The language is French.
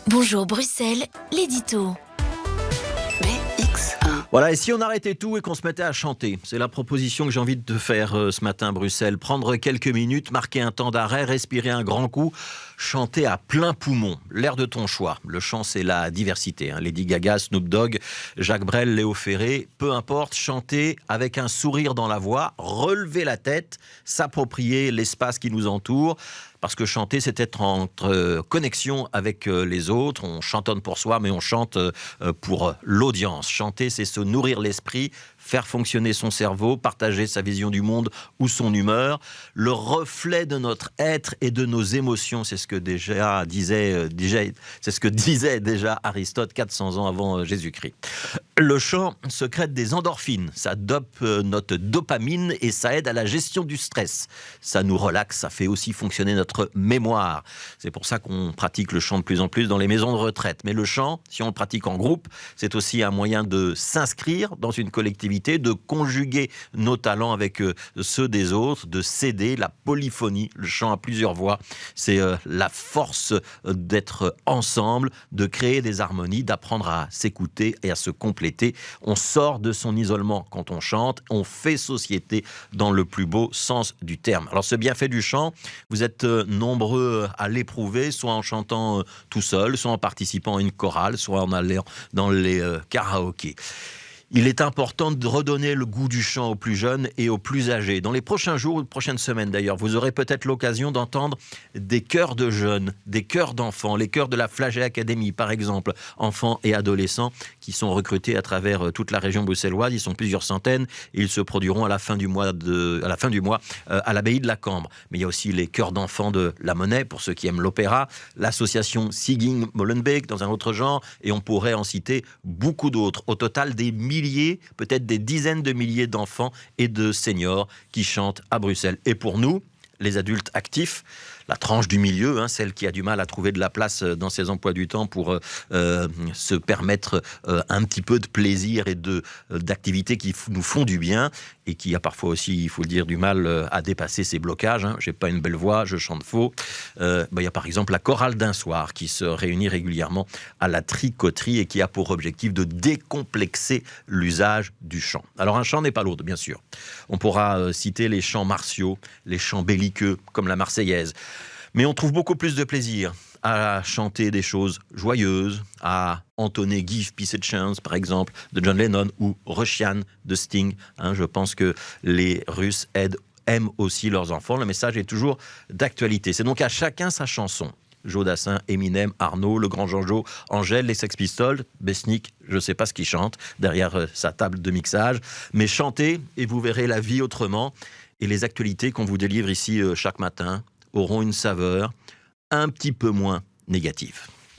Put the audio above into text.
Bonjour Bruxelles, l'édito. BX1. Voilà, et si on arrêtait tout et qu'on se mettait à chanter? C'est la proposition que j'ai envie de te faire ce matin, Bruxelles. Prendre quelques minutes, marquer un temps d'arrêt, respirer un grand coup, chanter à plein poumon. L'air de ton choix. Le chant, c'est la diversité. Lady Gaga, Snoop Dogg, Jacques Brel, Léo Ferré. Peu importe, chanter avec un sourire dans la voix, relever la tête, s'approprier l'espace qui nous entoure. Parce que chanter, c'est être en connexion avec les autres. On chantonne pour soi, mais on chante pour l'audience. Chanter, c'est se nourrir l'esprit, faire fonctionner son cerveau, partager sa vision du monde ou son humeur. Le reflet de notre être et de nos émotions, c'est ce que disait déjà Aristote 400 ans avant Jésus-Christ. Le chant secrète des endorphines. Ça dope notre dopamine et ça aide à la gestion du stress. Ça nous relaxe, ça fait aussi fonctionner notre mémoire. C'est pour ça qu'on pratique le chant de plus en plus dans les maisons de retraite. Mais le chant, si on le pratique en groupe, c'est aussi un moyen de s'inscrire dans une collectivité, de conjuguer nos talents avec ceux des autres, de s'aider. La polyphonie, le chant à plusieurs voix, c'est la force d'être ensemble, de créer des harmonies, d'apprendre à s'écouter et à se compléter. On sort de son isolement quand on chante, on fait société dans le plus beau sens du terme. Alors ce bienfait du chant, vous êtes nombreux à l'éprouver, soit en chantant tout seul, soit en participant à une chorale, soit en allant dans les karaokés. Il est important de redonner le goût du chant aux plus jeunes et aux plus âgés. Dans les prochains jours ou les prochaines semaines d'ailleurs, vous aurez peut-être l'occasion d'entendre des chœurs de jeunes, des chœurs d'enfants, les chœurs de la Flagey Academy par exemple, enfants et adolescents qui sont recrutés à travers toute la région bruxelloise. Ils sont plusieurs centaines et ils se produiront à la fin du mois à l'abbaye de la Cambre. Mais il y a aussi les chœurs d'enfants de La Monnaie pour ceux qui aiment l'opéra, l'association Singing Molenbeek dans un autre genre et on pourrait en citer beaucoup d'autres. Au total, des milliers, peut-être des dizaines de milliers d'enfants et de seniors qui chantent à Bruxelles. Et pour nous, les adultes actifs, la tranche du milieu, celle qui a du mal à trouver de la place dans ses emplois du temps pour se permettre un petit peu de plaisir et d'activités qui nous font du bien et qui a parfois aussi, il faut le dire, du mal à dépasser ses blocages. J'ai pas une belle voix, je chante faux. Il y a par exemple la chorale d'un soir qui se réunit régulièrement à la tricoterie et qui a pour objectif de décomplexer l'usage du chant. Alors un chant n'est pas lourd, bien sûr. On pourra citer les chants martiaux, les chants belliqueux comme la Marseillaise. Mais on trouve beaucoup plus de plaisir à chanter des choses joyeuses, à entonner Give Peace a Chance, par exemple, de John Lennon, ou Russian de Sting. Je pense que les Russes aiment aussi leurs enfants. Le message est toujours d'actualité. C'est donc à chacun sa chanson. Joe Dassin, Eminem, Arnaud, le grand Jojo, Angèle, les Sex Pistols, Besnik, je ne sais pas ce qu'il chante derrière sa table de mixage, mais chantez et vous verrez la vie autrement. Et les actualités qu'on vous délivre ici chaque matin auront une saveur un petit peu moins négative.